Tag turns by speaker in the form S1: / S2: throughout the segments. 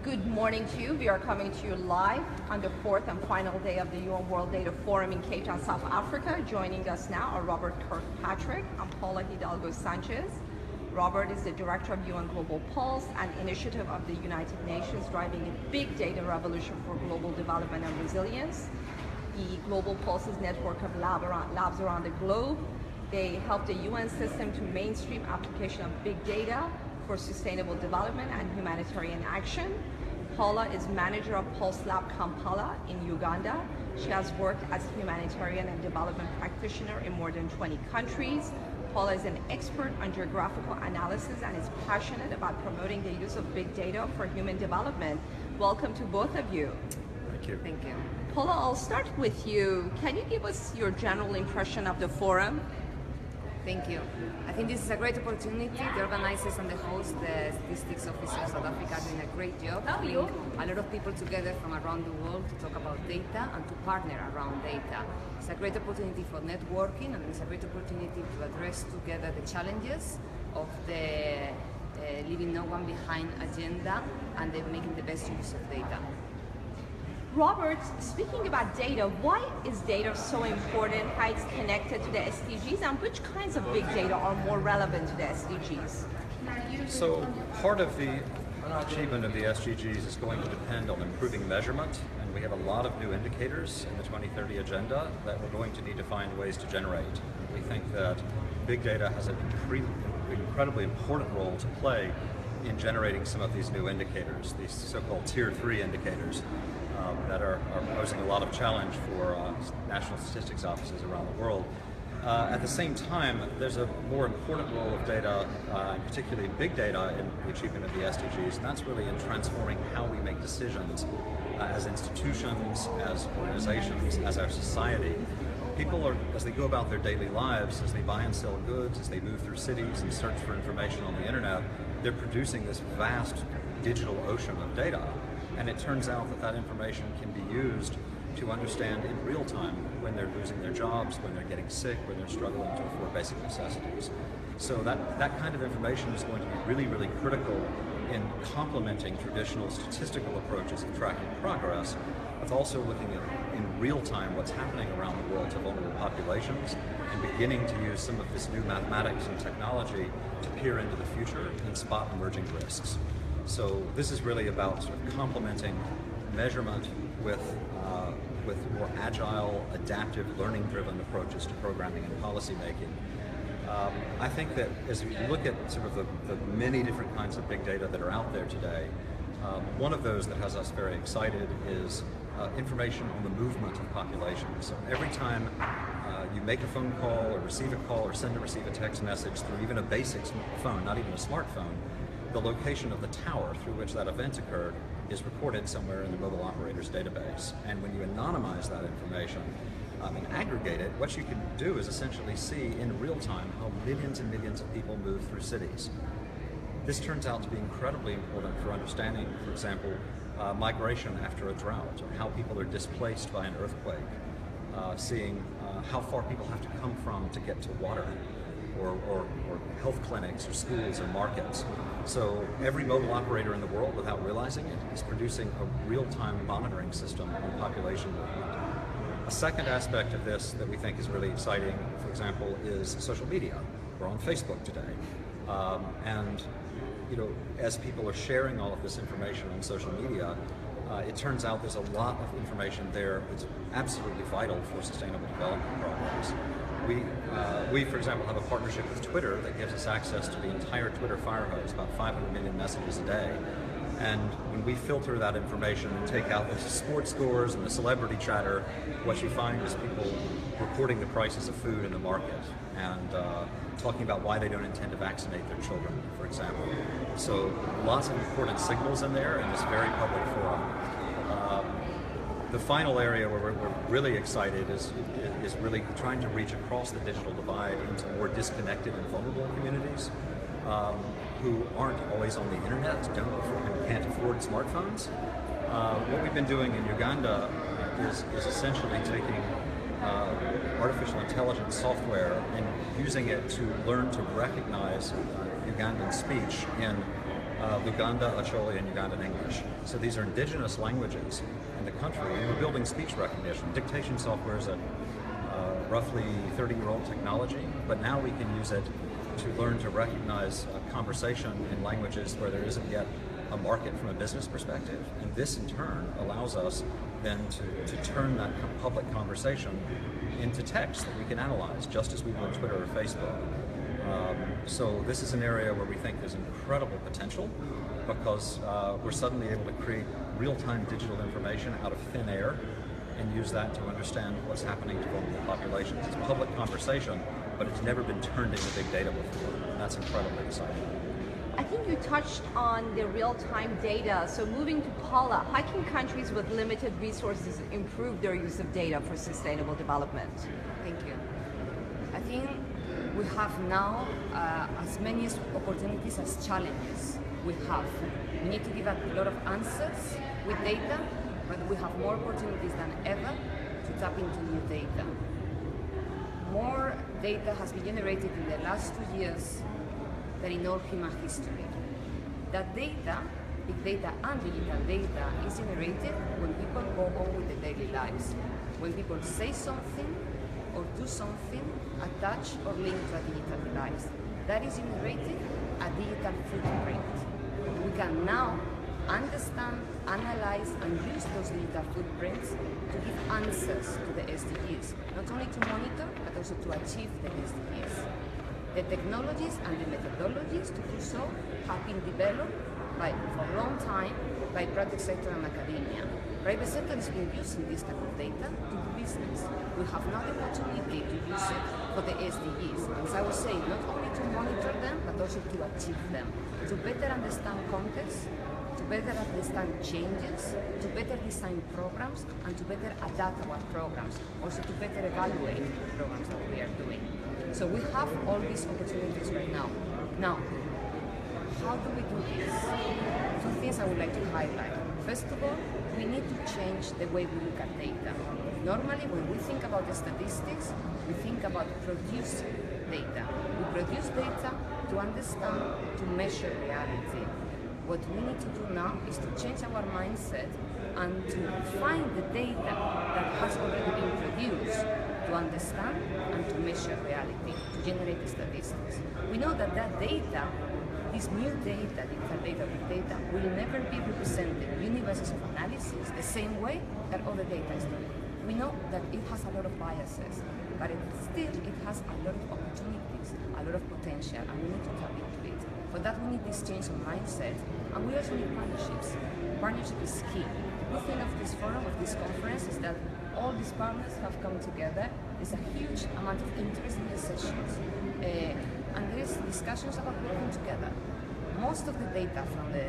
S1: Good morning to you. We are coming to you live on the fourth and final day of the UN World Data Forum in Cape Town, South Africa. Joining us now are Robert Kirkpatrick and Paula Hidalgo-Sanchis. Robert is the Director of UN Global Pulse, an initiative of the United Nations driving a big data revolution for global development and resilience. The Global Pulse's network of labs around the globe. They help the UN system to mainstream application of big data for sustainable development and humanitarian action. Paula is manager of Pulse Lab Kampala in Uganda. She has worked as a humanitarian and development practitioner in more than 20 countries. Paula is an expert on geographical analysis and is passionate about promoting the use of big data for human development. Welcome to both of you.
S2: Thank you.
S3: Thank you.
S1: Paula, I'll start with you. Can you give us your general impression of the forum?
S3: Thank you. I think this is a great opportunity. The organizers and the hosts, the Statistics Office of South Africa, are doing a great job. Bring a lot of people together from around the world to talk about data and to partner around data. It's a great opportunity for networking, and it's a great opportunity to address together the challenges of the leaving no one behind agenda and making the best use of data.
S1: Robert, speaking about data, why is data so important, how it's connected to the SDGs, and which kinds of big data are more relevant to the SDGs?
S2: So part of the achievement of the SDGs is going to depend on improving measurement, and we have a lot of new indicators in the 2030 agenda that we're going to need to find ways to generate. We think that big data has an incredibly important role to play in generating some of these new indicators, these so-called Tier 3 indicators. That are posing a lot of challenge for national statistics offices around the world. At the same time, there's a more important role of data, particularly big data, in the achievement of the SDGs, and that's really in transforming how we make decisions as institutions, as organizations, as our society. People are, as they go about their daily lives, as they buy and sell goods, as they move through cities and search for information on the internet, they're producing this vast digital ocean of data. And it turns out that that information can be used to understand in real time when they're losing their jobs, when they're getting sick, when they're struggling to afford basic necessities. So that kind of information is going to be really, really critical in complementing traditional statistical approaches of tracking progress, but also looking at in real time what's happening around the world to vulnerable populations and beginning to use some of this new mathematics and technology to peer into the future and spot emerging risks. So this is really about sort of complementing measurement with more agile, adaptive, learning-driven approaches to programming and policymaking. I think that as we look at sort of the many different kinds of big data that are out there today, one of those that has us very excited is information on the movement of populations. So every time you make a phone call or receive a call or send or receive a text message through even a basic phone, not even a smartphone, the location of the tower through which that event occurred is recorded somewhere in the mobile operator's database. And when you anonymize that information and aggregate it, what you can do is essentially see in real time how millions and millions of people move through cities. This turns out to be incredibly important for understanding, for example, migration after a drought, or how people are displaced by an earthquake, seeing how far people have to come from to get to water, or health clinics, or schools, or markets. So every mobile operator in the world, without realizing it, is producing a real-time monitoring system on population movement. A second aspect of this that we think is really exciting, for example, is social media. We're on Facebook today. And you know, as people are sharing all of this information on social media, it turns out there's a lot of information there that's absolutely vital for sustainable development programs. We, for example, have a partnership with Twitter that gives us access to the entire Twitter fire hose, about 500 million messages a day. And when we filter that information and take out the sports scores and the celebrity chatter, what you find is people reporting the prices of food in the market and talking about why they don't intend to vaccinate their children, for example. So lots of important signals in there in this very public forum. The final area where we're really excited is really trying to reach across the digital divide into more disconnected and vulnerable communities who aren't always on the internet, can't afford smartphones. What we've been doing in Uganda is essentially taking artificial intelligence software and using it to learn to recognize Ugandan speech in Luganda, Acholi, and Ugandan English. So these are indigenous languages in the country, and we're building speech recognition. Dictation software is a roughly 30-year-old technology, but now we can use it to learn to recognize conversation in languages where there isn't yet a market from a business perspective. And this in turn allows us then to turn that public conversation into text that we can analyze, just as we would Twitter or Facebook. So this is an area where we think there's incredible potential, because we're suddenly able to create real-time digital information out of thin air and use that to understand what's happening to vulnerable populations. It's public conversation, but it's never been turned into big data before, and that's incredibly exciting.
S1: I think you touched on the real-time data. So moving to Paula, how can countries with limited resources improve their use of data for sustainable development?
S3: Thank you. I think we have now as many opportunities as challenges. We need to give a lot of answers with data, but we have more opportunities than ever to tap into new data. More data has been generated in the last 2 years than in all human history. That data, big data and digital data, is generated when people go on with their daily lives. When people say something or do something attached or linked to a digital device. That is generated a digital footprint. We can now understand, analyze, and use those digital footprints to give answers to the SDGs, not only to monitor, but also to achieve the SDGs. The technologies and the methodologies to do so have been developed for a long time by private sector and academia. Private sector has been using this type of data to do business. We have now the opportunity to use it for the SDGs. As I was saying, not only to monitor them, but also to achieve them, to better understand context, to better understand changes, to better design programs, and to better adapt our programs, also to better evaluate the programs that we are doing. So we have all these opportunities right now. Now, how do we do this? Two things I would like to highlight. First of all, we need to change the way we look at data. Normally, when we think about the statistics, we think about producing data. We produce data to understand, to measure reality. What we need to do now is to change our mindset and to find the data that has already been produced to understand and to measure reality, to generate the statistics. We know that that data, this new data, digital data, big data, will never be represented in universes of analysis the same way that other data is doing. We know that it has a lot of biases, but it has a lot of opportunities, a lot of potential, and we need to tap into it. For that, we need this change of mindset, and we also need partnerships. Partnership is key. The good thing of this forum, of this conference, is that all these partners have come together. There's a huge amount of interest in the sessions, and there's discussions about working together. Most of the data from the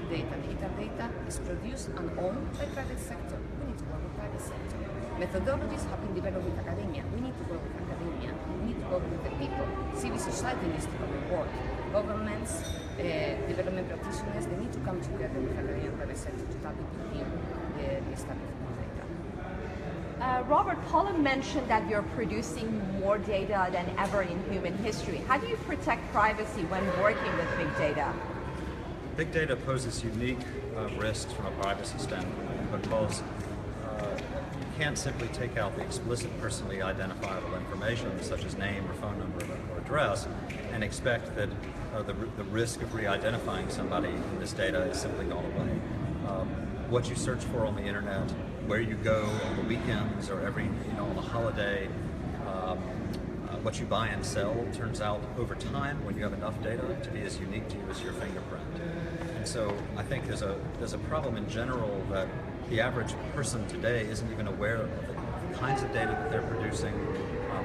S3: big data, digital data, is produced and owned by private sector. We need to work with private sector. Methodologies have been developed with academia. We need to work with academia. We need to work with the people. Civil society needs to come on board. Governments, development practitioners, they need to come together with academia and private sector to tap into this type of data.
S1: Robert, Paula mentioned that you're producing more data than ever in human history. How do you protect privacy when working with big data?
S2: Big data poses unique risks from a privacy standpoint, because you can't simply take out the explicit personally identifiable information, such as name or phone number or address, and expect that the risk of re-identifying somebody in this data is simply gone away. What you search for on the internet, where you go on the weekends or on a holiday, what you buy and sell turns out over time, when you have enough data, to be as unique to you as your fingerprint. And so I think there's a problem in general that the average person today isn't even aware of the kinds of data that they're producing,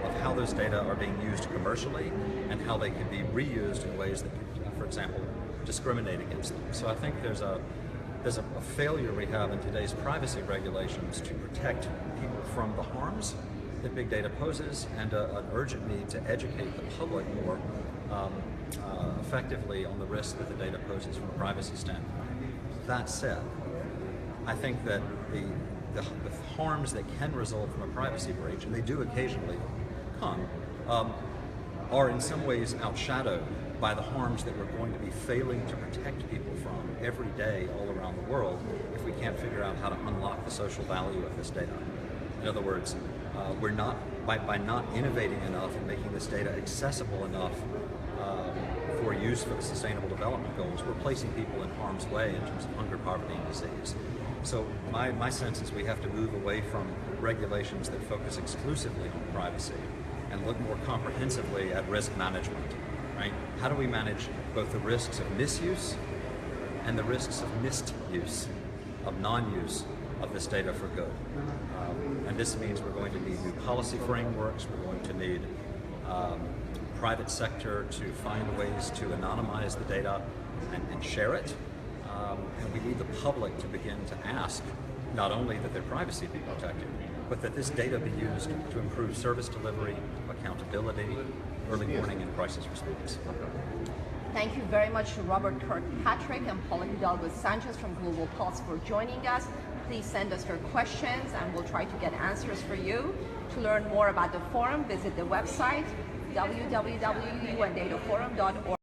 S2: of how those data are being used commercially, and how they can be reused in ways that could, for example, discriminate against them. So I think there's a failure we have in today's privacy regulations to protect people from the harms that big data poses, and an urgent need to educate the public more effectively on the risks that the data poses from a privacy standpoint. That said, I think that the harms that can result from a privacy breach, and they do occasionally come, are in some ways outshadowed by the harms that we're going to be failing to protect people from every day all around the world if we can't figure out how to unlock the social value of this data. In other words, we're not, by not innovating enough and making this data accessible enough for use for the Sustainable Development Goals, we're placing people in harm's way in terms of hunger, poverty, and disease. So my sense is we have to move away from regulations that focus exclusively on privacy and look more comprehensively at risk management, right? How do we manage both the risks of misuse and the risks of misuse, of non-use of this data for good? And this means we're going to need new policy frameworks, we're going to need private sector to find ways to anonymize the data and share it. And we need the public to begin to ask not only that their privacy be protected, but that this data be used to improve service delivery, accountability, early warning, and crisis response.
S1: Thank you very much to Robert Kirkpatrick and Paula Hidalgo-Sanchis from Global Pulse for joining us. Please send us your questions and we'll try to get answers for you. To learn more about the forum, visit the website www.undataforum.org.